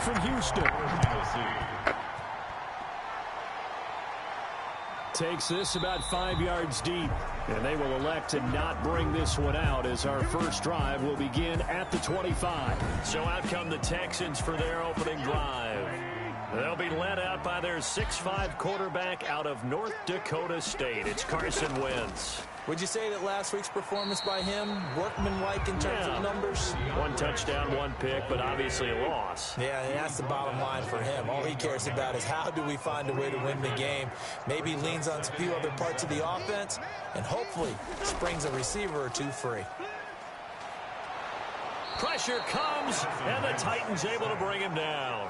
from Houston. Takes this about 5 yards deep. And they will elect to not bring this one out as our first drive will begin at the 25. So out come the Texans for their opening drive. They'll be led out by their 6'5" quarterback out of North Dakota State. It's Carson Wentz. Would you say that last week's performance by him, workmanlike in terms of numbers? 1 touchdown, 1 pick, but obviously a loss. Yeah, and that's the bottom line for him. All he cares about is how do we find a way to win the game. Maybe leans on a few other parts of the offense, and hopefully springs a receiver or two free. Pressure comes, and the Titans able to bring him down.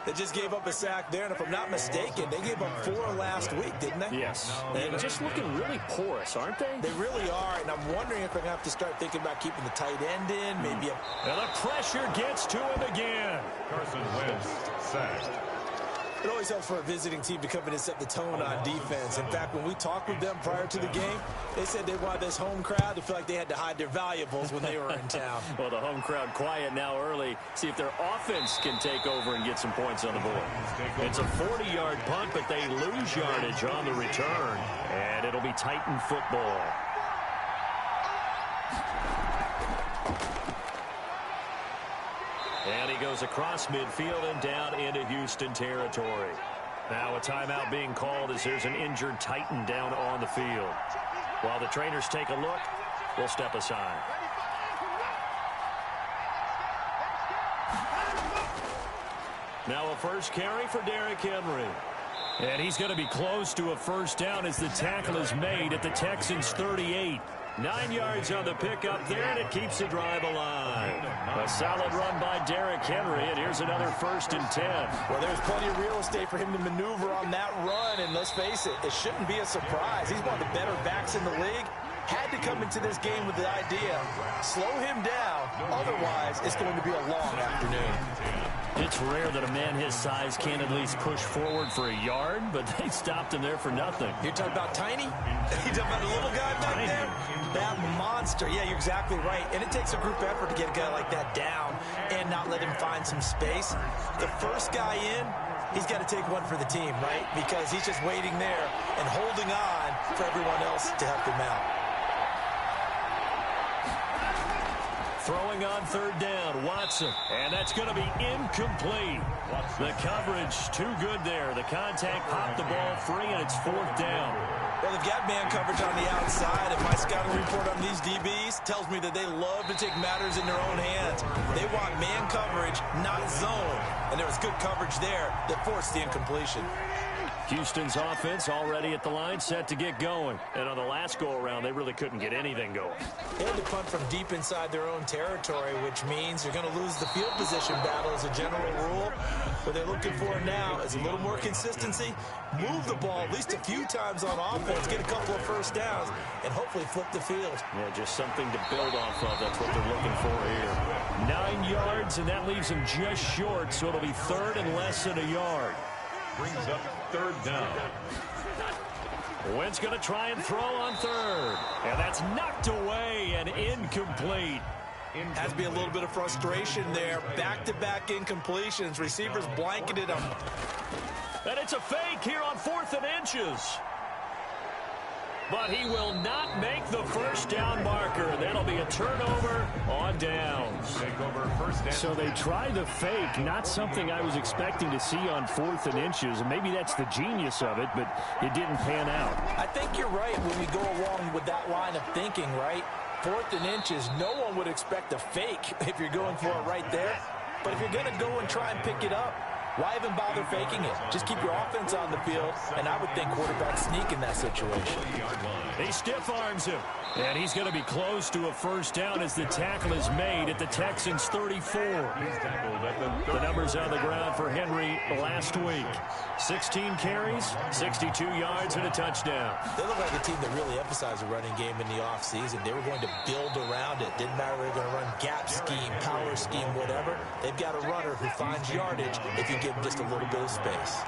They just gave up a sack there, and if I'm not mistaken, they gave up 4 last week, didn't they? Yes. And just looking really porous, aren't they? They really are, and I'm wondering if they're going to have to start thinking about keeping the tight end in, maybe And the pressure gets to him again. Carson Wentz, sacked. It always helps for a visiting team to come in and set the tone on defense. In fact, when we talked with them prior to the game, they said they wanted this home crowd to feel like they had to hide their valuables when they were in town. Well, the home crowd quiet now early. See if their offense can take over and get some points on the board. It's a 40-yard punt, but they lose yardage on the return. And it'll be Titan football. And he goes across midfield and down into Houston territory. Now a timeout being called as there's an injured Titan down on the field. While the trainers take a look, we'll step aside. Now a first carry for Derrick Henry. And he's going to be close to a first down as the tackle is made at the Texans' 38. 9 yards on the pickup there, and it keeps the drive alive. A solid run by Derrick Henry, and here's another 1st and 10. Well, there's plenty of real estate for him to maneuver on that run, and let's face it, it shouldn't be a surprise. He's one of the better backs in the league. Had to come into this game with the idea, slow him down, otherwise it's going to be a long afternoon. It's rare that a man his size can't at least push forward for a yard, but they stopped him there for nothing. You're talking about Tiny? You're talking about a little guy back there? That monster. Yeah, you're exactly right. And it takes a group effort to get a guy like that down and not let him find some space. The first guy in, he's got to take one for the team, right? Because he's just waiting there and holding on for everyone else to help him out. Throwing on 3rd down, Watson. And that's going to be incomplete. The coverage too good there. The contact popped the ball free, and it's 4th down. Well, they've got man coverage on the outside, and my scouting report on these DBs tells me that they love to take matters in their own hands. They want man coverage, not zone. And there was good coverage there that forced the incompletion. Houston's offense already at the line, set to get going. And on the last go-around, they really couldn't get anything going. They had to punt from deep inside their own territory, which means you're going to lose the field position battle as a general rule. What they're looking for now is a little more consistency, move the ball at least a few times on offense, get a couple of first downs, and hopefully flip the field. Yeah, just something to build off of. That's what they're looking for here. 9 yards, and that leaves them just short, so it'll be 3rd and less than a yard. Brings up 3rd down. Wentz going to try and throw on 3rd. And that's knocked away and incomplete. Has to be a little bit of frustration there. Back-to-back incompletions. Receivers blanketed him. And it's a fake here on 4th and inches. But he will not make the first down marker. That'll be a turnover on downs. So they try the fake, not something I was expecting to see on 4th and inches. And maybe that's the genius of it, but it didn't pan out. I think you're right when we go along with that line of thinking, right? 4th and inches, no one would expect a fake if you're going for it right there. But if you're going to go and try and pick it up, why even bother faking it? Just keep your offense on the field, and I would think quarterback sneak in that situation. He stiff arms him, and he's going to be close to a first down as the tackle is made at the Texans' 34. The numbers on the ground for Henry last week. 16 carries, 62 yards, and a touchdown. They look like a team that really emphasized the running game in the offseason. They were going to build around it. Didn't matter if they were going to run gap scheme, power scheme, whatever. They've got a runner who finds yardage if you give him just a little bit of space.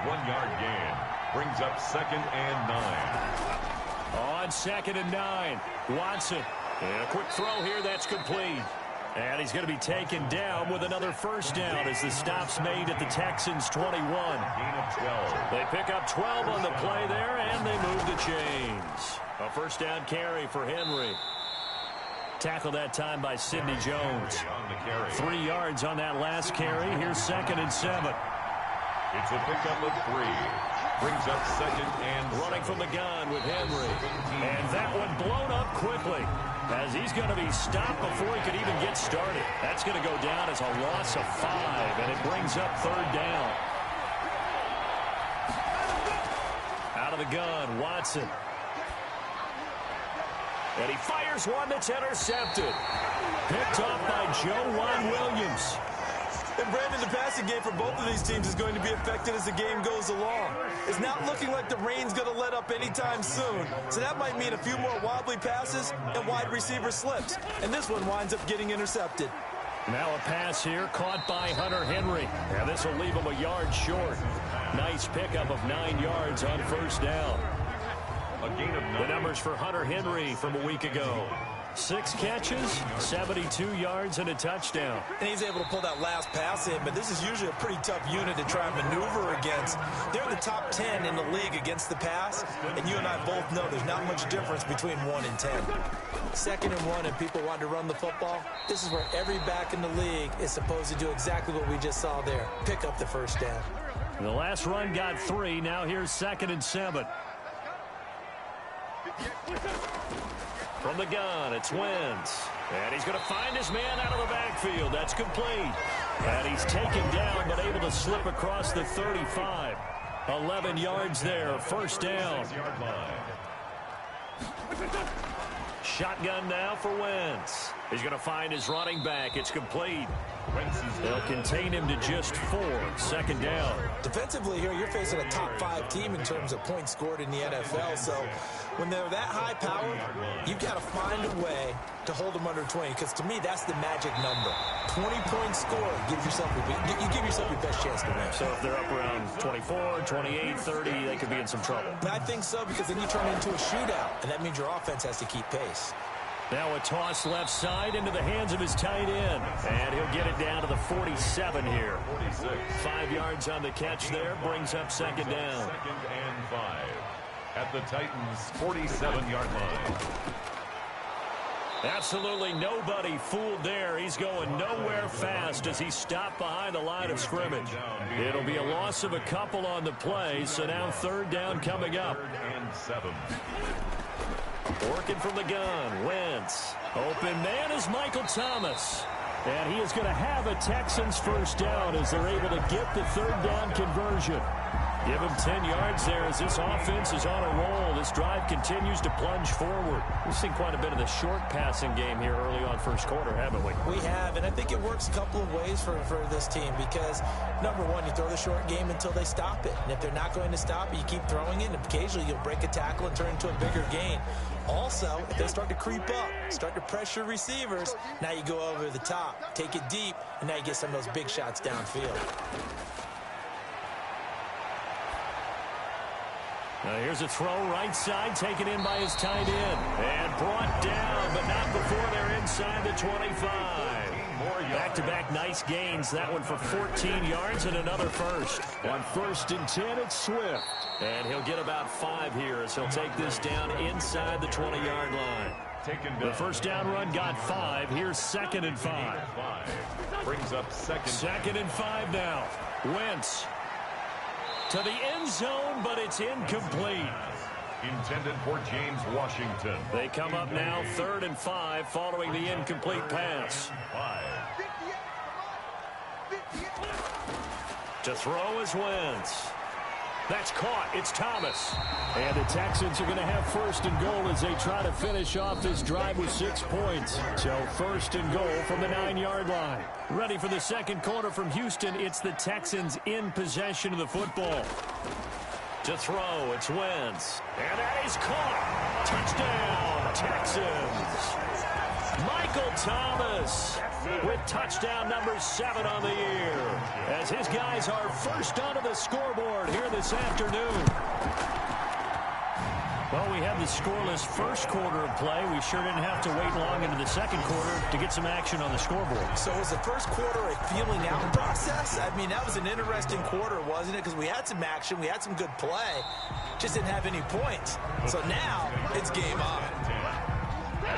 1 yard gain. Brings up 2nd and 9. On 2nd and 9, Watson. And a quick throw here that's complete. And he's going to be taken down with another first down as the stop's made at the Texans' 21. They pick up 12 on the play there, and they move the chains. A first down carry for Henry. Tackled that time by Sidney Jones. 3 yards on that last carry. Here's 2nd and 7. It's a pickup of 3. Brings up 2nd and running from the gun with Henry. And that one blown up quickly as he's going to be stopped before he could even get started. That's going to go down as a loss of 5, and it brings up 3rd down. Out of the gun, Watson. And he fires one that's intercepted. Picked off by Juan Williams. And Brandon, the passing game for both of these teams is going to be affected as the game goes along. It's not looking like the rain's going to let up anytime soon. So that might mean a few more wobbly passes and wide receiver slips. And this one winds up getting intercepted. Now a pass here caught by Hunter Henry. And this will leave him a yard short. Nice pickup of 9 yards on first down. A gain of 9. The numbers for Hunter Henry from a week ago. 6 catches, 72 yards, and a touchdown. And he's able to pull that last pass in, but this is usually a pretty tough unit to try and maneuver against. They're in the top 10 in the league against the pass, and you and I both know there's not much difference between 1 and 10. 2nd and 1, and people want to run the football. This is where every back in the league is supposed to do exactly what we just saw there. Pick up the first down. The last run got 3. Now here's 2nd and 7. From the gun, it's Wentz. And he's going to find his man out of the backfield. That's complete. And he's taken down, but able to slip across the 35. 11 yards there, first down. Shotgun now for Wentz. He's going to find his running back. It's complete. They'll contain him to just 4. 2nd down. Defensively here, you're facing a top 5 team in terms of points scored in the NFL. So when they're that high powered, you've got to find a way to hold them under 20. Because to me, that's the magic number. 20-point score. You give yourself your best chance to win. So if they're up around 24, 28, 30, they could be in some trouble. I think so, because then you turn it into a shootout. And that means your offense has to keep pace. Now a toss left side into the hands of his tight end. And he'll get it down to the 47 here. 5 yards on the catch there. Brings up 2nd down. 2nd and 5. At the Titans' 47-yard line. Absolutely nobody fooled there. He's going nowhere fast as he stopped behind the line of scrimmage. It'll be a loss of a couple on the play. So now 3rd down coming up. 3rd and 7. Working from the gun, Wentz. Open man is Michael Thomas. And he is going to have a Texans first down as they're able to get the 3rd down conversion. Give him 10 yards there as this offense is on a roll. This drive continues to plunge forward. We've seen quite a bit of the short passing game here early on first quarter, haven't we? We have, and I think it works a couple of ways for this team because, number one, you throw the short game until they stop it. And if they're not going to stop it, you keep throwing it, and occasionally you'll break a tackle and turn into a bigger gain. Also, if they start to creep up, start to pressure receivers, now you go over the top, take it deep, and now you get some of those big shots downfield. Now here's a throw right side, taken in by his tight end. And brought down, but not before they're inside the 25. Back-to-back nice gains. That one for 14 yards and another first. On 1st and 10, it's Swift. And he'll get about 5 here as he'll take this down inside the 20-yard line. The first down run got 5. Here's 2nd and 5. Brings up 2nd and 5 now. Wentz to the end zone, but it's incomplete. Intended for James Washington. They come up now 3rd and 5 following the incomplete pass. 5. To throw is Wentz. That's caught. It's Thomas. And the Texans are going to have 1st and goal as they try to finish off this drive with 6 points. So 1st and goal from the 9-yard line. Ready for the second quarter from Houston. It's the Texans in possession of the football. To throw, it's Wentz. And that is caught. Touchdown, Texans. Michael Thomas with touchdown number 7 on the year. As his guys are first onto the scoreboard here this afternoon. Well, we had the scoreless first quarter of play. We sure didn't have to wait long into the second quarter to get some action on the scoreboard. So was the first quarter a feeling out process? I mean, that was an interesting quarter, wasn't it? Because we had some action, we had some good play, just didn't have any points. So now it's game on.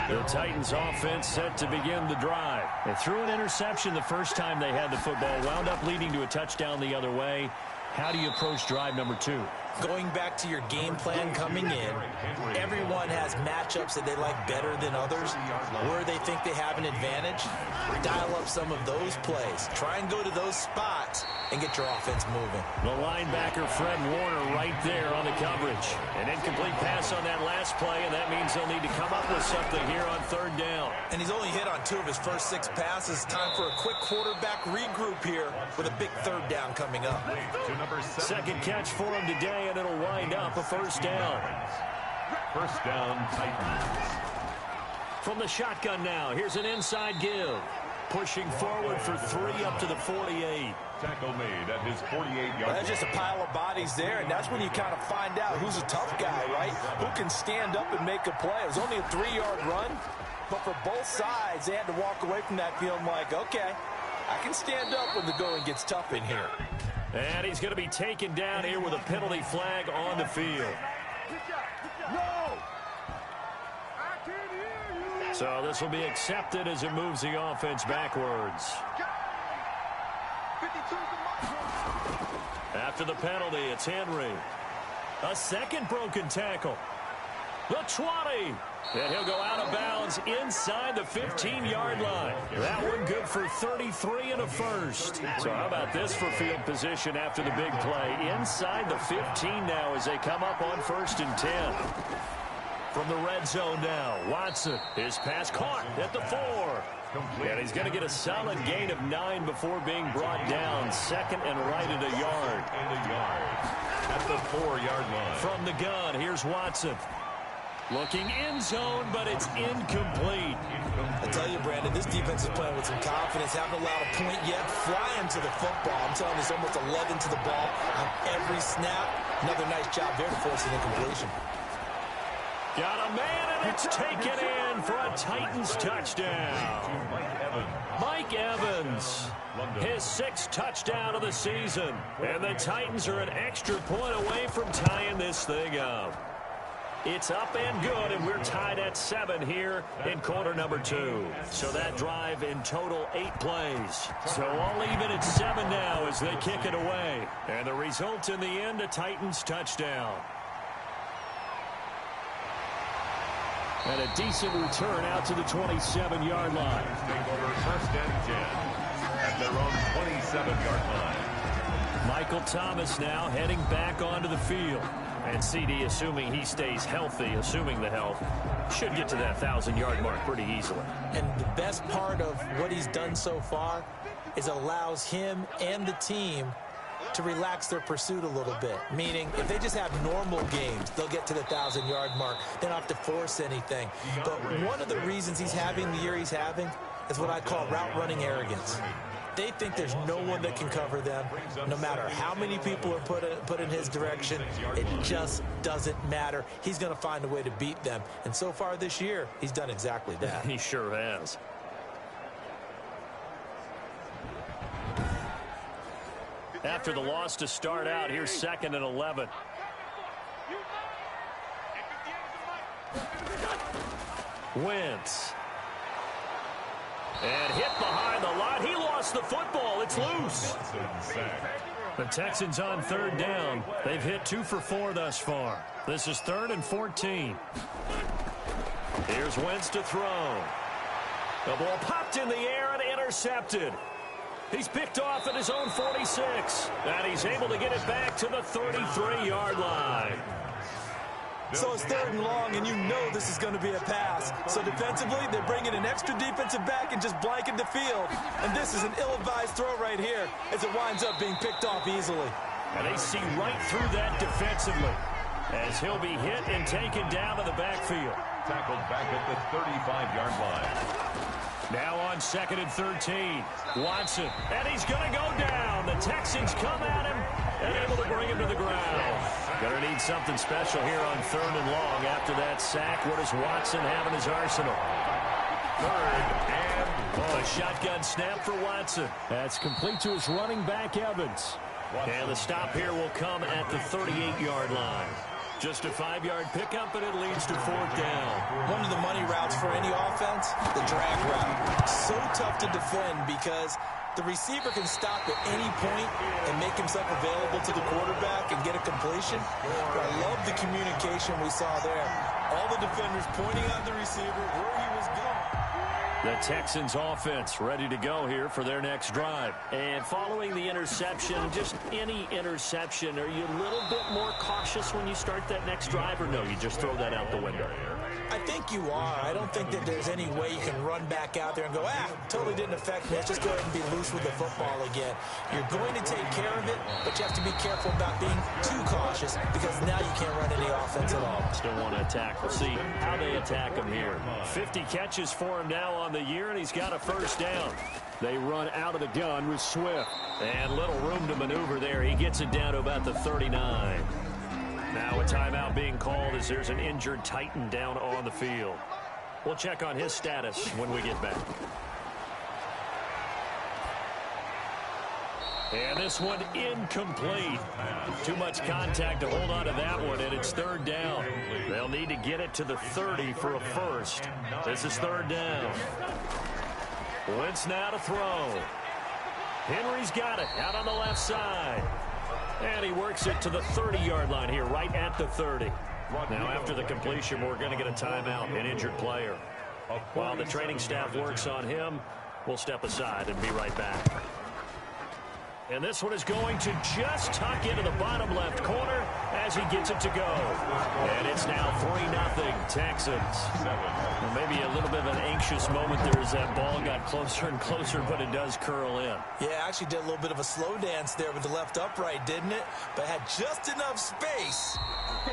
The Titans offense set to begin the drive. They threw an interception the first time they had the football, wound up leading to a touchdown the other way. How do you approach drive number 2? Going back to your game plan coming in, everyone has matchups that they like better than others, where they think they have an advantage. Dial up some of those plays. Try and go to those spots and get your offense moving. The linebacker, Fred Warner, right there on the coverage. An incomplete pass on that last play, and that means they'll need to come up with something here on third down. And he's only hit on 2 of his first 6 passes. Time for a quick quarterback regroup here with a big third down coming up. Second catch for him today, and it'll wind up a first down. First down, Titans. From the shotgun now, here's an inside give. Pushing forward for 3 up to the 48. Tackle made at his 48-yard line. That's just a pile of bodies there, and that's when you kind of find out who's a tough guy, right? Who can stand up and make a play. It was only a 3-yard run, but for both sides, they had to walk away from that feeling like, okay, I can stand up when the going gets tough in here. And he's going to be taken down here with a penalty flag on the field. So this will be accepted as it moves the offense backwards. After the penalty, it's Henry. A second broken tackle. The 20. And he'll go out of bounds inside the 15-yard line. That one good for 33 and a first. So how about this for field position after the big play? Inside the 15 now as they come up on 1st and 10. From the red zone now, Watson. His pass caught at the 4. And he's going to get a solid gain of 9 before being brought down. Second and right at a yard. At the 4-yard line. From the gun, here's Watson. Looking in zone, but it's incomplete. I tell you, Brandon, this defense is playing with some confidence. Haven't allowed a point yet. Flying to the football. I'm telling you, it's almost 11 to the ball on every snap. Another nice job there to force an incompletion. Got a man, and it's taken in for a Titans touchdown. Mike Evans, his 6th touchdown of the season. And the Titans are an extra point away from tying this thing up. It's up and good, and we're tied at 7 here in quarter number 2. So that drive in total 8 plays. So all even at 7 now as they kick it away. And the result in the end, a Titans touchdown. And a decent return out to the 27-yard line. Take over 1st and 10 at their own 27-yard line. Michael Thomas now heading back onto the field. And CD, assuming he stays healthy, assuming the health, should get to that 1,000-yard mark pretty easily. And the best part of what he's done so far is allows him and the team to relax their pursuit a little bit. Meaning, if they just have normal games, they'll get to the 1,000-yard mark. They don't have to force anything. But one of the reasons he's having the year he's having is what I call route-running arrogance. They think there's no one that can cover them. No matter how many people are put in his direction, it just doesn't matter. He's going to find a way to beat them. And so far this year, he's done exactly that. He sure has. After the loss to start out, here's 2nd and 11. Wentz. And hit behind the line. He lost the football. It's loose. The Texans on 3rd down. They've hit 2 for 4 thus far. This is 3rd and 14. Here's Wentz to throw. The ball popped in the air and intercepted. He's picked off at his own 46. And he's able to get it back to the 33-yard line. So it's 3rd and long, and you know this is going to be a pass. So defensively, they're bringing an extra defensive back and just blanket the field. And this is an ill-advised throw right here as it winds up being picked off easily. And they see right through that defensively as he'll be hit and taken down to the backfield. Tackled back at the 35-yard line. Now on 2nd and 13. Watson, and he's going to go down. The Texans come at him, and able to bring him to the ground. Gonna need something special here on 3rd and long. After that sack, what does Watson have in his arsenal? 3rd and long. A shotgun snap for Watson. That's complete to his running back, Evans. And the stop here will come at the 38-yard line. Just a 5-yard pickup, and it leads to 4th down. One of the money routes for any offense, the drag route. So tough to defend because the receiver can stop at any point and make himself available to the quarterback and get a completion. But I love the communication we saw there. All the defenders pointing at the receiver where he was going. The Texans offense ready to go here for their next drive. And following the interception, just any interception, are you a little bit more cautious when you start that next drive, or no, you just throw that out the window? I think you are. I don't think that there's any way you can run back out there and go, totally didn't affect me. Let's just go ahead and be loose with the football again. You're going to take care of it, but you have to be careful about being too cautious because now you can't run any offense at all. Still want to attack. We'll see how they attack him here. 50 catches for him now on the year, and he's got a 1st down. They run out of the gun with Swift. And little room to maneuver there. He gets it down to about the 39. Now a timeout being called as there's an injured Titan down on the field. We'll check on his status when we get back. And this one incomplete. Too much contact to hold on to that one, and it's 3rd down. They'll need to get it to the 30 for a 1st. This is 3rd down. Wentz now to throw. Henry's got it out on the left side. And he works it to the 30-yard line here, right at the 30. Now, after the completion, we're going to get a timeout, an injured player. While the training staff works on him, we'll step aside and be right back. And this one is going to just tuck into the bottom left corner as he gets it to go. And it's now 3-0 Texans. Well, maybe a little bit of an anxious moment there as that ball got closer and closer, but it does curl in. Yeah, actually did a little bit of a slow dance there with the left upright, didn't it? But had just enough space,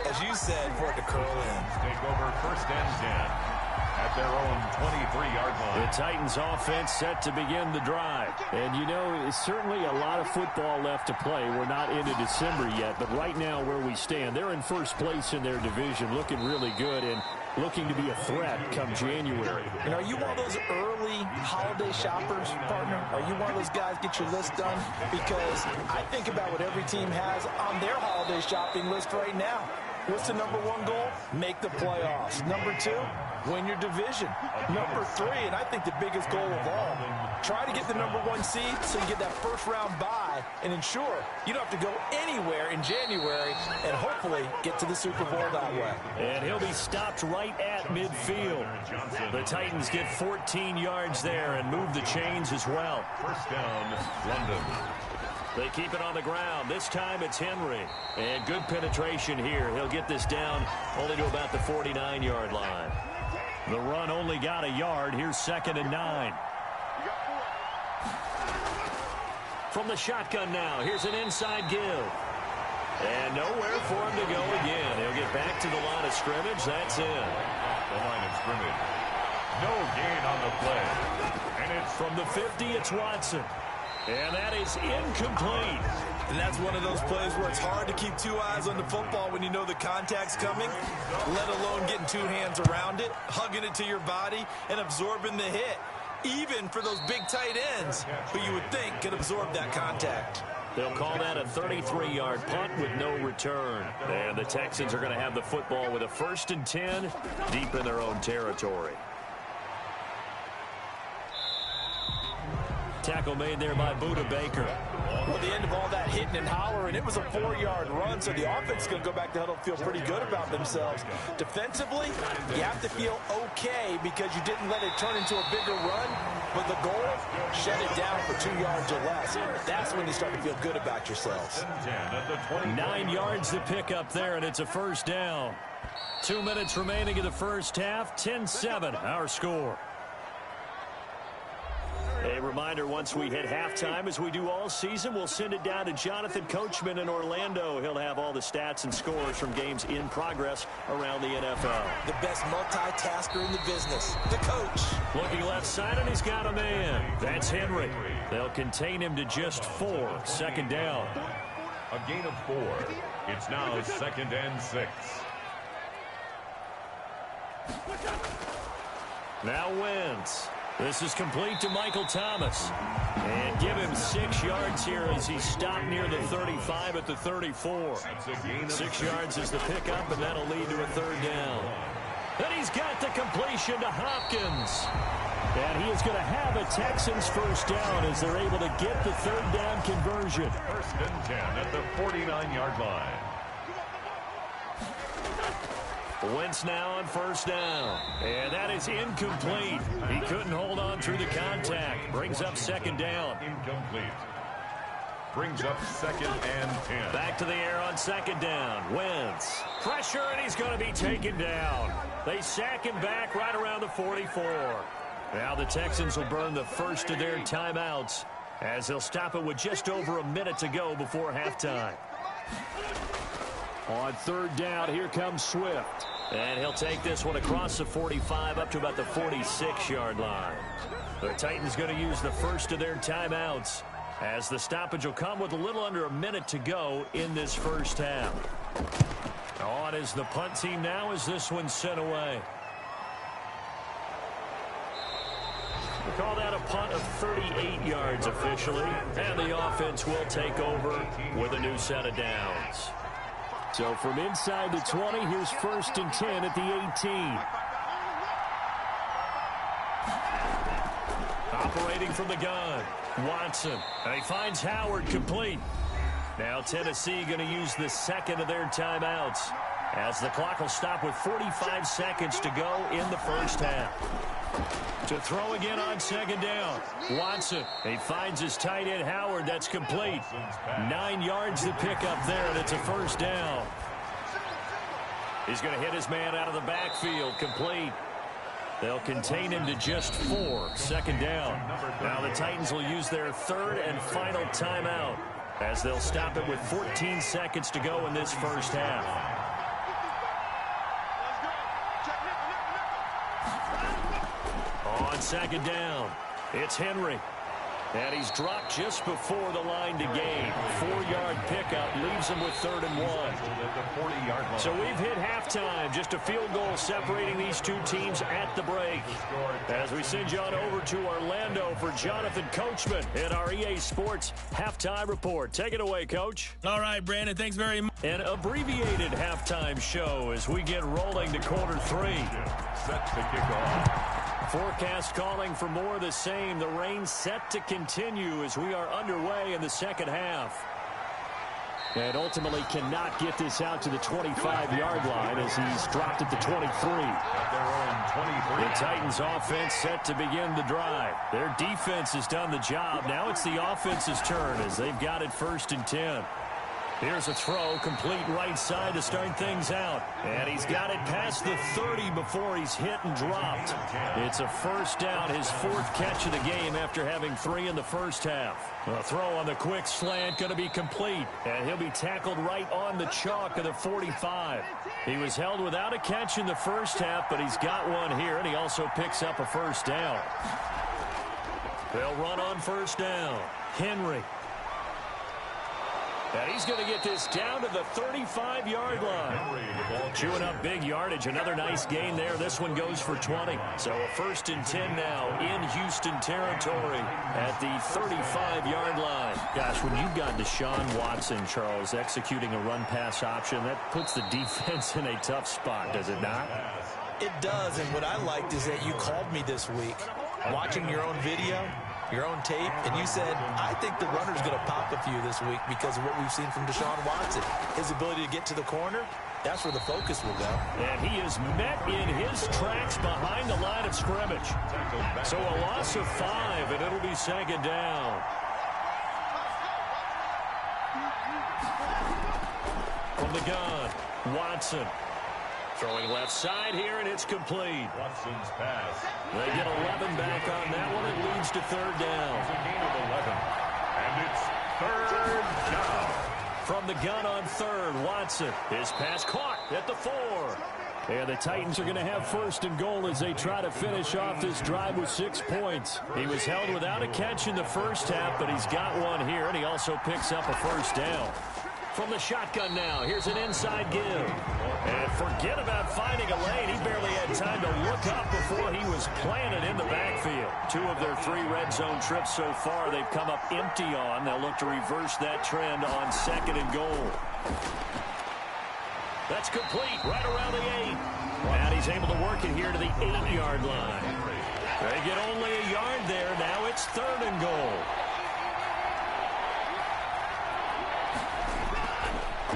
as you said, for it to curl in. Take over 1st and 10. At their own 23-yard line. The Titans offense set to begin the drive. And, you know, it's certainly a lot of football left to play. We're not into December yet, but right now where we stand, they're in 1st place in their division, looking really good and looking to be a threat come January. And are you one of those early holiday shoppers, partner? Are you one of those guys get your list done? Because I think about what every team has on their holiday shopping list right now. What's the number 1 goal? Make the playoffs. Number 2, win your division. Number 3, and I think the biggest goal of all, try to get the number 1 seed so you get that 1st round bye and ensure you don't have to go anywhere in January and hopefully get to the Super Bowl that way. And he'll be stopped right at midfield. The Titans get 14 yards there and move the chains as well. 1st down, London. They keep it on the ground. This time it's Henry. And good penetration here. He'll get this down only to about the 49-yard line. The run only got a yard. Here's 2nd and 9. From the shotgun now, here's an inside give. And nowhere for him to go again. He'll get back to the line of scrimmage. That's in. Off the line of scrimmage. No gain on the play. And it's from the 50, it's Watson. And that is incomplete. And that's one of those plays where it's hard to keep 2 eyes on the football when you know the contact's coming, let alone getting 2 hands around it, hugging it to your body, and absorbing the hit, even for those big tight ends who you would think could absorb that contact. They'll call that a 33-yard punt with no return. And the Texans are going to have the football with a 1st and 10 deep in their own territory. Tackle made there by Buda Baker. Well, the end of all that hitting and hollering, it was a 4-yard run, so the offense is going to go back to huddle, feel pretty good about themselves. Defensively, you have to feel okay because you didn't let it turn into a bigger run, but the goal, shut it down for 2 yards or less. That's when you start to feel good about yourselves. 9 yards to pick up there, and it's a 1st down. 2 minutes remaining in the 1st half, 10-7 our score. A reminder, once we hit halftime, as we do all season, we'll send it down to Jonathan Coachman in Orlando. He'll have all the stats and scores from games in progress around the NFL. The best multitasker in the business, the coach. Looking left side, and he's got a man. That's Henry. They'll contain him to just 4. 2nd down. A gain of 4. It's now 2nd and 6. Now Wentz. This is complete to Michael Thomas. And give him 6 yards here as he stopped near the 35 at the 34. 6 yards is the pickup, and that'll lead to a 3rd down. And he's got the completion to Hopkins. And he is going to have a Texans first down as they're able to get the 3rd down conversion. 1st and 10 at the 49-yard line. Wentz now on 1st down. And that is incomplete. He couldn't hold on through the contact. Brings up 2nd down. Incomplete. Brings up 2nd and 10. Back to the air on 2nd down. Wentz. Pressure, and he's going to be taken down. They sack him back right around the 44. Now the Texans will burn the first of their timeouts as they'll stop it with just over a minute to go before halftime. On 3rd down, here comes Swift. And he'll take this one across the 45 up to about the 46-yard line. The Titans going to use the first of their timeouts as the stoppage will come with a little under a minute to go in this first half. On is the punt team now as this one's sent away. We call that a punt of 38 yards officially, and the offense will take over with a new set of downs. So from inside the 20, here's 1st and 10 at the 18. Operating from the gun, Watson. And he finds Howard complete. Now Tennessee going to use the 2nd of their timeouts as the clock will stop with 45 seconds to go in the first half. To throw again on 2nd down. Watson. He finds his tight end Howard. That's complete. 9 yards to pick up there, and it's a 1st down. He's going to hit his man out of the backfield. Complete. They'll contain him to just 4. 2nd down. Now the Titans will use their 3rd and final timeout as they'll stop it with 14 seconds to go in this first half. On 2nd down, it's Henry. And he's dropped just before the line to gain. 4-yard pickup leaves him with 3rd and 1. So we've hit halftime. Just a field goal separating these two teams at the break. As we send you on over to Orlando for Jonathan Coachman in our EA Sports Halftime Report. Take it away, Coach. All right, Brandon, thanks very much. An abbreviated halftime show as we get rolling to quarter 3. Set to kick off. Forecast calling for more of the same. The rain set to continue as we are underway in the second half. And ultimately cannot get this out to the 25-yard line as he's dropped at the 23. The Titans offense set to begin the drive. Their defense has done the job. Now it's the offense's turn as they've got it 1st and 10. Here's a throw, complete right side to start things out. And he's got it past the 30 before he's hit and dropped. It's a 1st down, his 4th catch of the game after having 3 in the first half. A throw on the quick slant going to be complete. And he'll be tackled right on the chalk of the 45. He was held without a catch in the first half, but he's got one here, and he also picks up a 1st down. They'll run on 1st down. Henry. And he's going to get this down to the 35-yard line. Chewing up big yardage. Another nice gain there. This one goes for 20. So a 1st and 10 now in Houston territory at the 35-yard line. Gosh, when you've got Deshaun Watson, Charles, executing a run-pass option, that puts the defense in a tough spot, does it not? It does, and what I liked is that you called me this week, watching your own video, your own tape, and you said, I think the runner's going to pop a few this week because of what we've seen from Deshaun Watson. His ability to get to the corner, that's where the focus will go. And he is met in his tracks behind the line of scrimmage. So a loss of 5, and it'll be 2nd down. From the gun, Watson. Throwing left side here, and it's complete. Watson's pass. They get 11 back on that one. It leads to 3rd down. It's a gain of 11. And it's 3rd down. From the gun on 3rd, Watson. His pass caught at the 4. And the Titans are going to have 1st and goal as they try to finish off this drive with 6 points. He was held without a catch in the first half, but he's got one here, and he also picks up a 1st down. From the shotgun now, here's an inside give. And forget about finding a lane. He barely had time to look up before he was planted in the backfield. 2 of their 3 red zone trips so far, they've come up empty on. They'll look to reverse that trend on 2nd and goal. That's complete right around the 8. And he's able to work it here to the 8-yard line. They get only a yard there. Now it's 3rd and goal.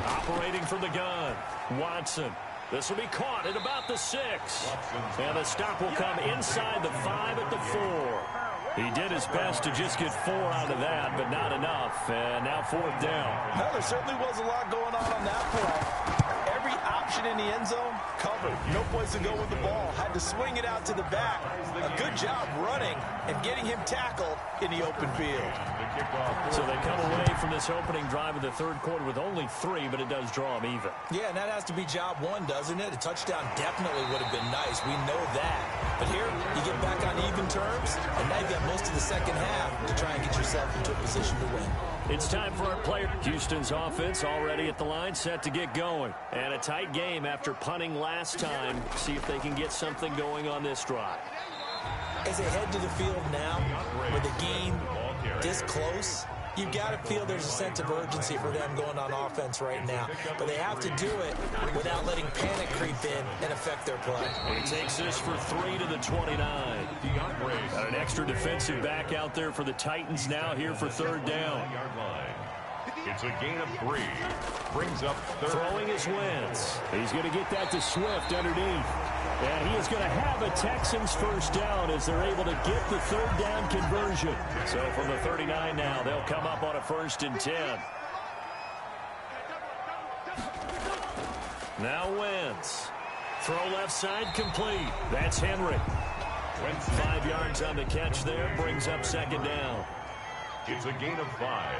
Operating from the gun, Watson. This will be caught at about the 6. And the stop will come inside the 5 at the 4. He did his best to just get 4 out of that, but not enough. And now 4th down. Well, there certainly was a lot going on that play. Every option in the end zone covered. No place to go with the ball. Had to swing it out to the back. A good job running and getting him tackled in the open field. So they come away from this opening drive of the 3rd quarter with only 3, but it does draw them even. Yeah, and that has to be job 1, doesn't it? A touchdown definitely would have been nice. We know that. But here, you get back on even terms, and now you've got most of the second half to try and get yourself into a position to win. It's time for our player. Houston's offense already at the line, set to get going. And a tight game after punting last time. See if they can get something going on this drive. As they head to the field now, with the game this close, you've got to feel there's a sense of urgency for them going on offense right now. But they have to do it without letting panic creep in and affect their play. He takes this for 3 to the 29. Got an extra defensive back out there for the Titans now here for 3rd down. It's a gain of 3. Brings up 3rd. Throwing his Wentz. He's going to get that to Swift underneath. And he is going to have a Texans 1st down as they're able to get the 3rd down conversion. So from the 39 now, they'll come up on a 1st and 10. Now Wentz. Throw left side complete. That's Henry. 5 yards on the catch there. Brings up 2nd down. It's a gain of 5.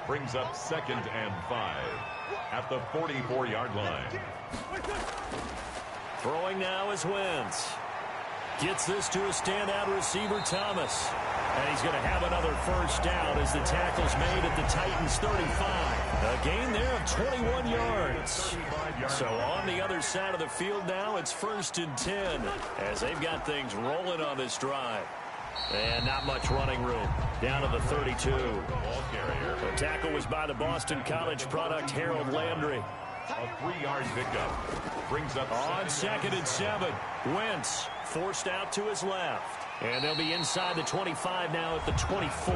Brings up 2nd and 5 at the 44-yard line. Throwing now is Wentz. Gets this to a standout receiver, Thomas. And he's going to have another 1st down as the tackle's made at the Titans' 35. A gain there of 21 yards. So on the other side of the field now, it's 1st and 10 as they've got things rolling on this drive. And not much running room. Down to the 32. The tackle was by the Boston College product, Harold Landry. A 3-yard pickup. Brings up on 2nd and 7. Wentz forced out to his left. And they'll be inside the 25 now at the 24.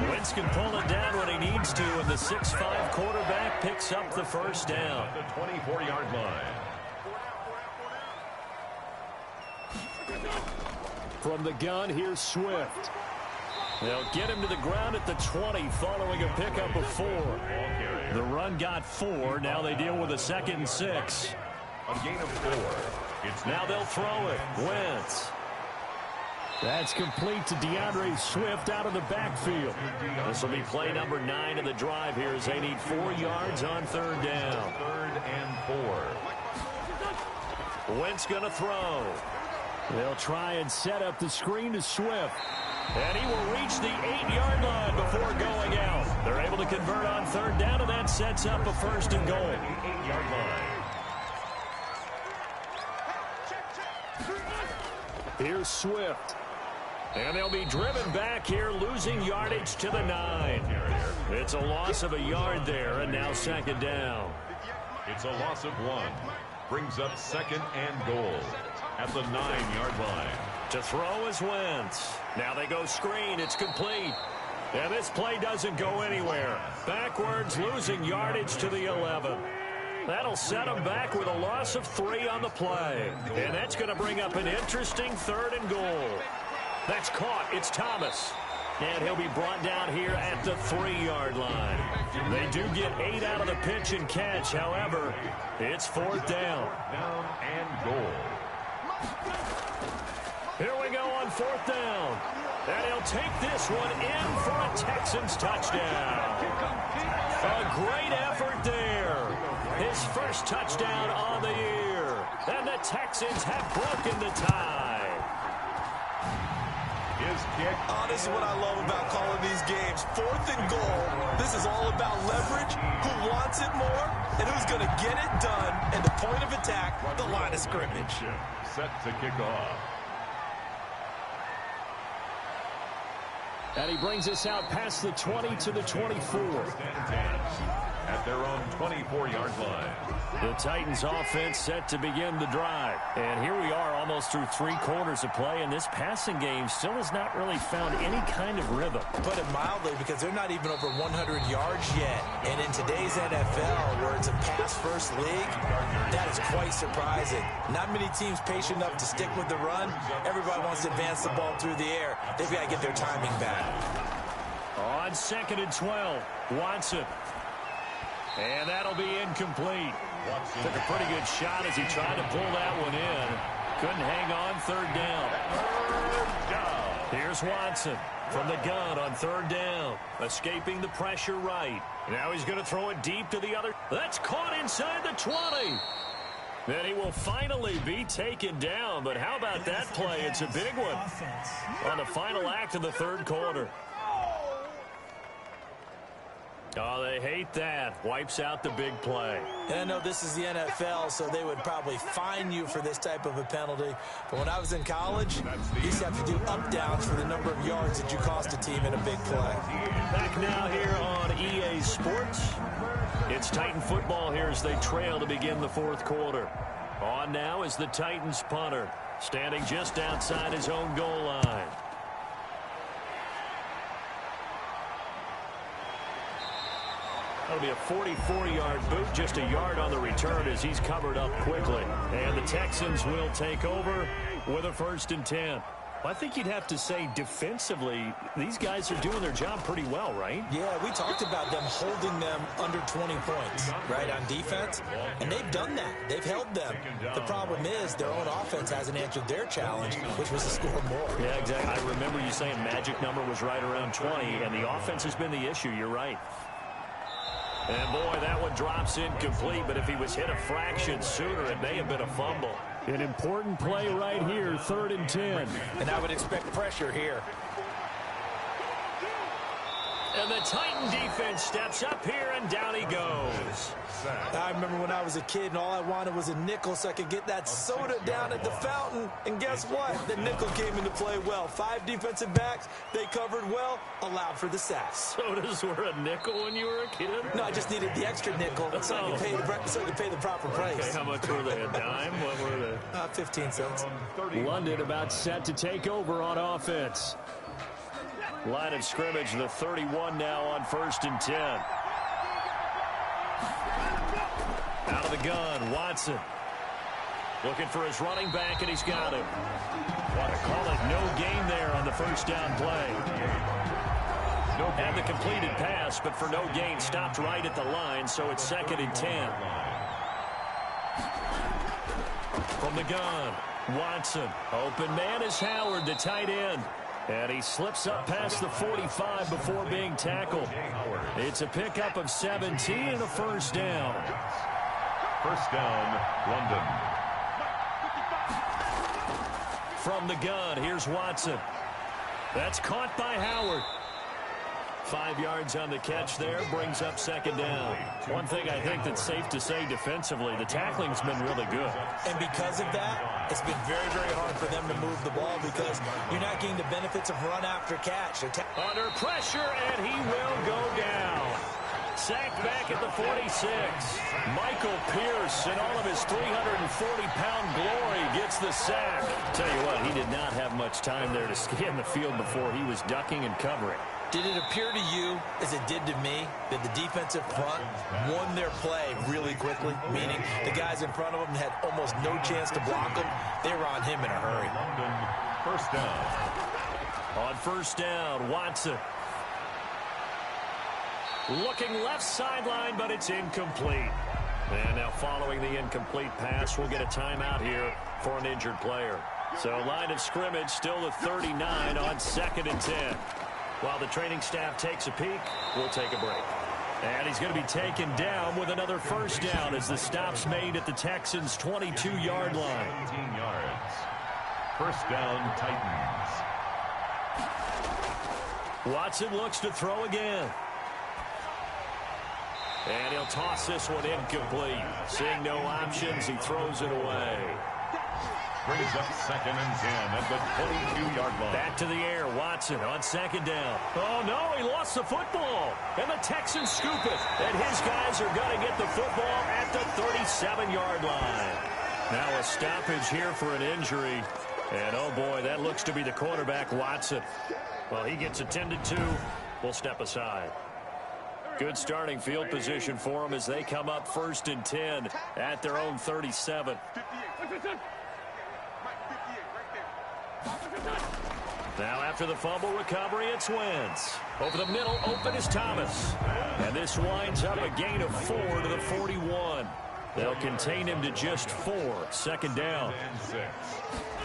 Wentz can pull it down when he needs to, and the 6'5" quarterback picks up the 1st down. The 24-yard line. From the gun, here's Swift. They'll get him to the ground at the 20 following a pickup of 4. The run got 4. Now they deal with a 2nd and 6. A gain of 4. Now they'll throw it. Wentz. That's complete to DeAndre Swift out of the backfield. This will be play number 9 of the drive here as they need 4 yards on 3rd down. 3rd and 4. Wentz going to throw. They'll try and set up the screen to Swift. And he will reach the 8-yard line before going out. They're able to convert on 3rd down, and that sets up a 1st and goal. 8-yard line. Here's Swift. And they'll be driven back here, losing yardage to the 9. It's a loss of a yard there, and now 2nd down. It's a loss of 1. Brings up 2nd and goal at the 9-yard line. To throw is Wentz. Now they go screen. It's complete. And this play doesn't go anywhere. Backwards, losing yardage to the 11. That'll set them back with a loss of 3 on the play. And that's going to bring up an interesting 3rd and goal. That's caught. It's Thomas. And he'll be brought down here at the 3-yard line. They do get 8 out of the pitch and catch. However, it's 4th down. Down and goal. Here we go on 4th down. And he'll take this one in for a Texans touchdown. A great effort there. His first touchdown on the year. And the Texans have broken the tie. his kick. Oh, this is what I love about calling these games. 4th and goal. This is all about leverage, who wants it more, and who's going to get it done. And the point of attack, the line of scrimmage. Set to kick off. And he brings us out past the 20 to the 24. At their own 24-yard line. The Titans offense set to begin the drive. And here we are almost through 3 quarters of play, and this passing game still has not really found any kind of rhythm. Put it mildly, because they're not even over 100 yards yet. And in today's NFL, where it's a pass-first league, that is quite surprising. Not many teams patient enough to stick with the run. Everybody wants to advance the ball through the air. They've got to get their timing back. On 2nd and 12, Watson. And that'll be incomplete. Took a pretty good shot as he tried to pull that one in. Couldn't hang on 3rd down. Here's Watson from the gun on 3rd down. Escaping the pressure right. Now he's going to throw it deep to the other. That's caught inside the 20. Then he will finally be taken down. But how about that play? It's a big one on the final act of the 3rd quarter. Oh, they hate that. Wipes out the big play. And I know this is the NFL, so they would probably fine you for this type of a penalty. But when I was in college, you used to have to do up-downs for the number of yards that you cost a team in a big play. Back now here on EA Sports. It's Titan football here as they trail to begin the 4th quarter. On now is the Titans punter, standing just outside his own goal line. That'll be a 44-yard boot, just a yard on the return as he's covered up quickly. And the Texans will take over with a 1st and 10. I think you'd have to say defensively, these guys are doing their job pretty well, right? Yeah, we talked about them holding them under 20 points, right, on defense. And they've done that. They've held them. The problem is their own offense hasn't answered their challenge, which was to score more. Yeah, exactly. I remember you saying magic number was right around 20, and the offense has been the issue. You're right. And, boy, that one drops incomplete, but if he was hit a fraction sooner, it may have been a fumble. An important play right here, 3rd and 10. And I would expect pressure here. And the Titan defense steps up here, and down he goes. I remember when I was a kid and all I wanted was a nickel so I could get that soda down at the fountain. And guess what? The nickel came into play well. 5 defensive backs, they covered well, allowed for the sacks. Sodas were a nickel when you were a kid? No, I just needed the extra nickel so I could pay the proper price. Okay, how much were they, a dime? What were they? 15 cents. London about set to take over on offense. Line of scrimmage, the 31 now on 1st and 10. Out of the gun, Watson. Looking for his running back, and he's got him. Want to call it no gain there on the 1st down play. Had the completed pass, but for no gain, stopped right at the line, so it's 2nd and 10. From the gun, Watson. Open man is Howard, the tight end. And he slips up past the 45 before being tackled. It's a pickup of 17 and a 1st down. 1st down, London. From the gun, here's Watson. That's caught by Howard. 5 yards on the catch there, brings up 2nd down. One thing I think that's safe to say defensively, the tackling's been really good. And because of that, it's been very, very hard for them to move the ball because you're not getting the benefits of run after catch. Under pressure, and he will go down. Sacked back at the 46. Michael Pierce, in all of his 340-pound glory, gets the sack. Tell you what, he did not have much time there to scan the field before he was ducking and covering. Did it appear to you, as it did to me, that the defensive front won their play really quickly? Meaning the guys in front of them had almost no chance to block them. They were on him in a hurry. London, 1st down. On 1st down, Watson. Looking left sideline, but it's incomplete. And now following the incomplete pass, we'll get a timeout here for an injured player. So line of scrimmage still the 39 on 2nd and 10. While the training staff takes a peek, we'll take a break. And he's going to be taken down with another 1st down as the stop's made at the Texans' 22-yard line. 18 yards. 1st down, Titans. Watson looks to throw again. And he'll toss this one incomplete. Seeing no options, he throws it away. Brings up 2nd and 10 at the 22-yard line. Back to the air. Watson on 2nd down. Oh, no, he lost the football. And the Texans scoop it. And his guys are going to get the football at the 37-yard line. Now a stoppage here for an injury. And, oh, boy, that looks to be the quarterback, Watson. Well, he gets attended to. We'll step aside. Good starting field position for them as they come up 1st and 10 at their own 37. Now after the fumble recovery, it's Wentz. Over the middle, open is Thomas. And this winds up a gain of 4 to the 41. They'll contain him to just 4. 2nd down. And 6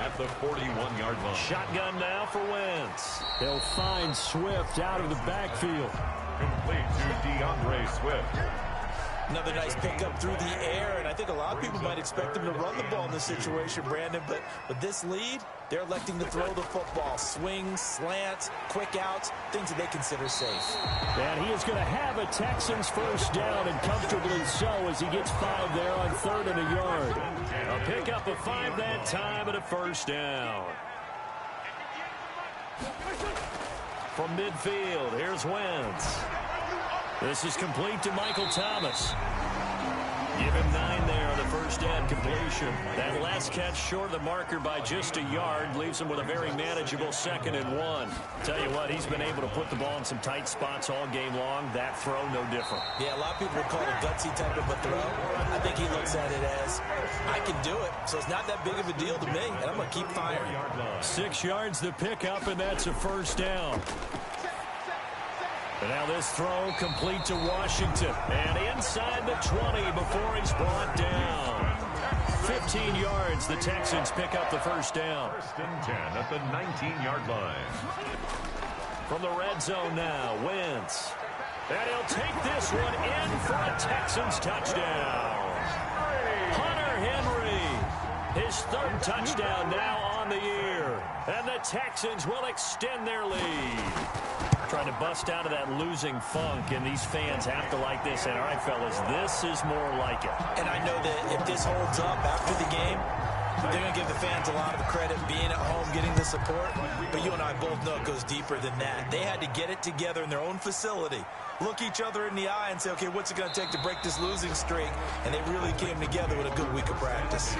at the 41-yard line. Shotgun now for Wentz. They'll find Swift out of the backfield. Complete to DeAndre Swift. Another nice pickup through the air, and I think a lot of people might expect them to run the ball in this situation, Brandon, but with this lead, they're electing to throw the football. Swings, slants, quick outs, things that they consider safe. And he is going to have a Texans 1st down, and comfortably so, as he gets 5 there on 3rd and a yard. A pickup of 5 that time and a 1st down. From midfield, here's Wentz. This is complete to Michael Thomas. Give him 9 there on the 1st down completion. That last catch short of the marker by just a yard leaves him with a very manageable 2nd and 1. Tell you what, he's been able to put the ball in some tight spots all game long. That throw, no different. Yeah, a lot of people would call it a gutsy type of a throw. I think he looks at it as, I can do it, so it's not that big of a deal to me, and I'm going to keep firing. 6 yards the pickup, and that's a 1st down. And now this throw complete to Washington. And inside the 20 before he's brought down. 15 yards, the Texans pick up the 1st down. 1st and 10 at the 19-yard line. From the red zone now, Wentz. And he'll take this one in for a Texans touchdown. Hunter Henry, his 3rd touchdown now on the year. And the Texans will extend their lead. Trying to bust out of that losing funk, and these fans have to like this. And all right, fellas, this is more like it. And I know that if this holds up after the game, they're going to give the fans a lot of the credit being at home, getting the support. But you and I both know it goes deeper than that. They had to get it together in their own facility, look each other in the eye and say, okay, what's it going to take to break this losing streak? And they really came together with a good week of practice.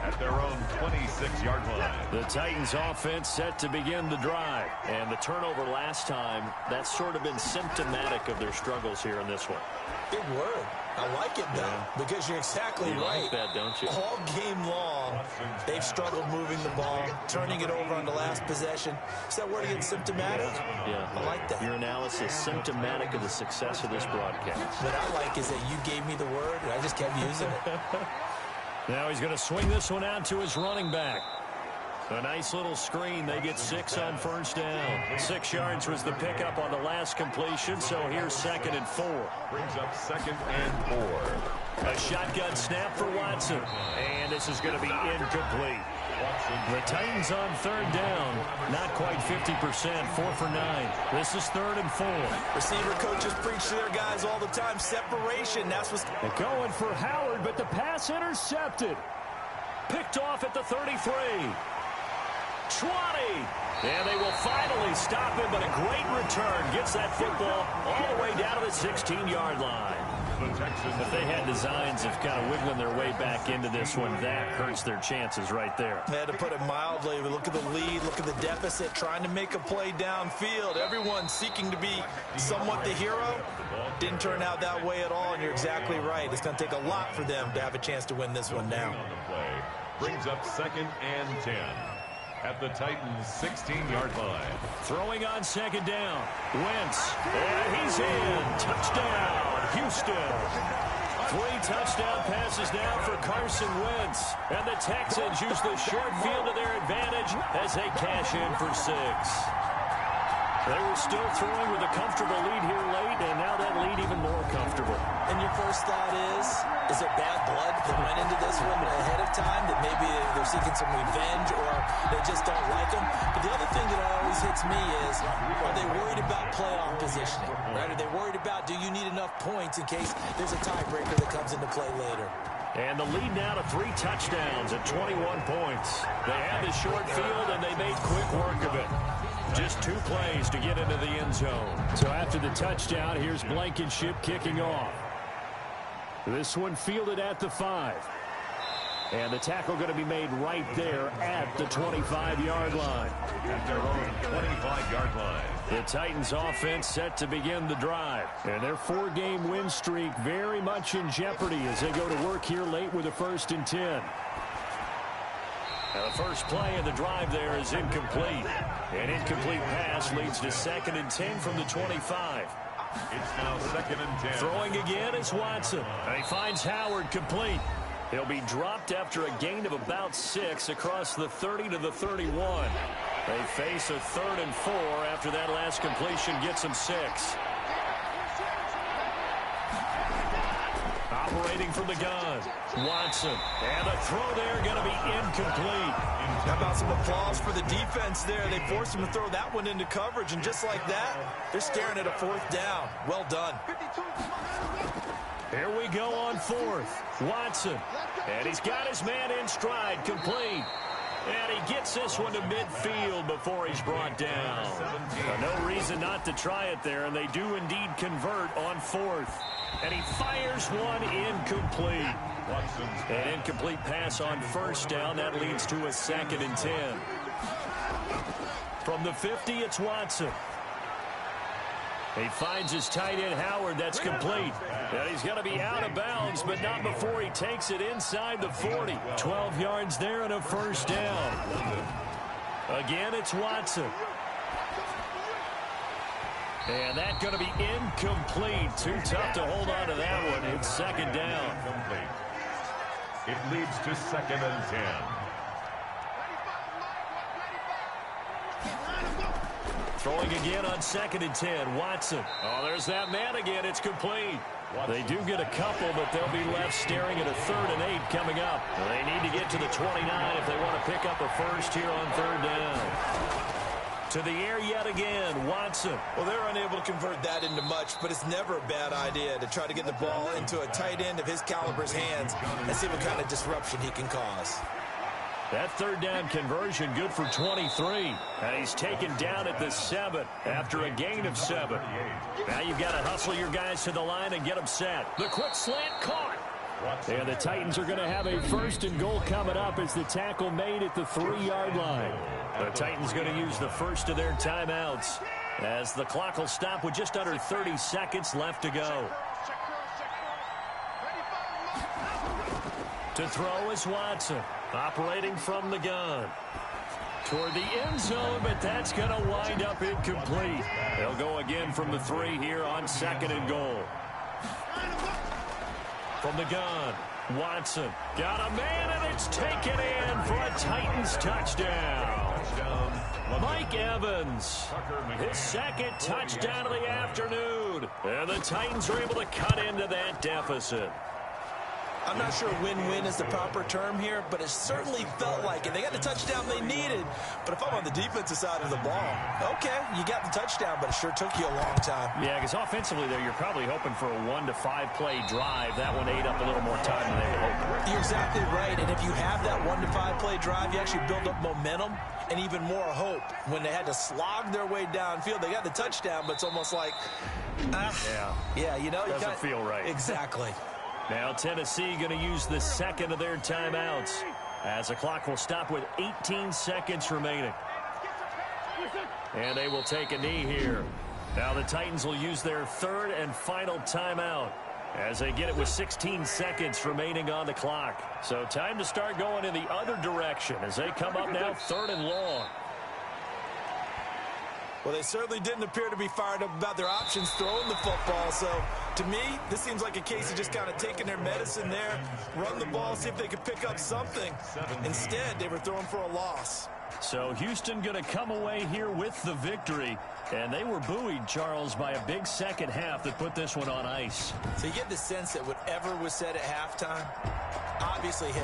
At their own 26-yard line. The Titans offense set to begin the drive. And the turnover last time, that's sort of been symptomatic of their struggles here in this one. Big word. I like it, though, because you're exactly right. Like that, don't you? All game long, they've struggled moving the ball, turning it over on the last possession. Is that word again, symptomatic? Yeah. I like that. Your analysis, symptomatic of the success of this broadcast. What I like is that you gave me the word, and I just kept using it. Now he's going to swing this one out to his running back. A nice little screen. They get 6 on 1st down. 6 yards was the pickup on the last completion, so here's 2nd and 4. Brings up 2nd and 4. A shotgun snap for Watson. And this is going to be incomplete. The Titans on 3rd down. Not quite 50%. 4 for 9. This is 3rd and 4. Receiver coaches preach to their guys all the time. Separation. That's what's going for Howard, but the pass intercepted. Picked off at the 33. 20. And they will finally stop him, but a great return. Gets that football all the way down to the 16-yard line. If they had designs of kind of wiggling their way back into this one, that hurts their chances right there. They had to put it mildly. We look at the lead, look at the deficit, trying to make a play downfield. Everyone seeking to be somewhat the hero. Didn't turn out that way at all, and you're exactly right. It's going to take a lot for them to have a chance to win this one now. Brings up 2nd and 10. At the Titans' 16-yard line. Throwing on 2nd down. Wentz. And he's in. Touchdown, Houston. 3 touchdown passes now for Carson Wentz. And the Texans use the short field to their advantage as they cash in for 6. They were still throwing with a comfortable lead here late, and now that lead even more comfortable. And your first thought is there bad blood that went into this one ahead of time, that maybe they're seeking some revenge or they just don't like them? But the other thing that always hits me is, are they worried about playoff positioning? Right? Are they worried about, do you need enough points in case there's a tiebreaker that comes into play later? And the lead now to 3 touchdowns at 21 points. They had the short field, and they made quick work of it. Just 2 plays to get into the end zone. So after the touchdown, here's Blankenship kicking off. This one fielded at the 5. And the tackle going to be made right there at the 25-yard line. At their own 25-yard line. The Titans offense set to begin the drive. And their 4-game win streak very much in jeopardy as they go to work here late with a 1st and 10. Now the first play of the drive there is incomplete. An incomplete pass leads to 2nd and 10 from the 25. It's now 2nd and 10. Throwing again is Watson. And he finds Howard complete. He'll be dropped after a gain of about 6 across the 30 to the 31. They face a 3rd and 4 after that last completion gets them 6. Operating from the gun, Watson. And the throw there going to be incomplete. How about some applause for the defense there? They forced him to throw that one into coverage, and just like that, they're staring at a 4th down. Well done. Here we go on 4th. Watson. And he's got his man in stride, complete. And he gets this one to midfield before he's brought down. No reason not to try it there, and they do indeed convert on 4th. And he fires one incomplete. An incomplete pass on 1st down. That leads to a 2nd and 10. From the 50, it's Watson. He finds his tight end, Howard. That's complete. And he's going to be out of bounds, but not before he takes it inside the 40. 12 yards there and a 1st down. Again, it's Watson. And that's going to be incomplete. Too tough to hold on to that one. It's 2nd down. It leads to 2nd and 10. Throwing again on 2nd and 10. Watson. Oh, there's that man again. It's complete. They do get a couple, but they'll be left staring at a 3rd and 8 coming up. They need to get to the 29 if they want to pick up a 1st here on 3rd down. To the air yet again, Watson. Well, they're unable to convert that into much, but it's never a bad idea to try to get the ball into a tight end of his caliber's hands and see what kind of disruption he can cause. That 3rd down conversion good for 23. And he's taken down at the 7 after a gain of 7. Now you've got to hustle your guys to the line and get them set. The quick slant caught. And the Titans are going to have a 1st and goal coming up as the tackle made at the 3-yard line. The Titans going to use the first of their timeouts as the clock will stop with just under 30 seconds left to go. To throw is Watson, operating from the gun. Toward the end zone, but that's going to wind up incomplete. They'll go again from the 3 here on 2nd and goal. From the gun, Watson got a man, and it's taken in for a Titans touchdown. Mike Evans, his 2nd touchdown of the afternoon. And the Titans are able to cut into that deficit. I'm not sure win-win is the proper term here, but it certainly felt like it. They got the touchdown they needed, but if I'm on the defensive side of the ball, okay, you got the touchdown, but it sure took you a long time. Yeah, because offensively there, you're probably hoping for a 1 to 5 play drive. That one ate up a little more time than they were hoping. You're exactly right, and if you have that 1 to 5 play drive, you actually build up momentum and even more hope. When they had to slog their way downfield, they got the touchdown, but it's almost like, yeah, you know, doesn't feel right. Exactly. Now Tennessee going to use the 2nd of their timeouts as the clock will stop with 18 seconds remaining. And they will take a knee here. Now the Titans will use their 3rd and final timeout as they get it with 16 seconds remaining on the clock. So time to start going in the other direction as they come up now 3rd and long. Well, they certainly didn't appear to be fired up about their options throwing the football, so To me, this seems like a case of just kind of taking their medicine there, run the ball, see if they could pick up something. Instead, they were throwing for a loss. So Houston going to come away here with the victory. And they were buoyed, Charles, by a big second half that put this one on ice. So you get the sense that whatever was said at halftime obviously hit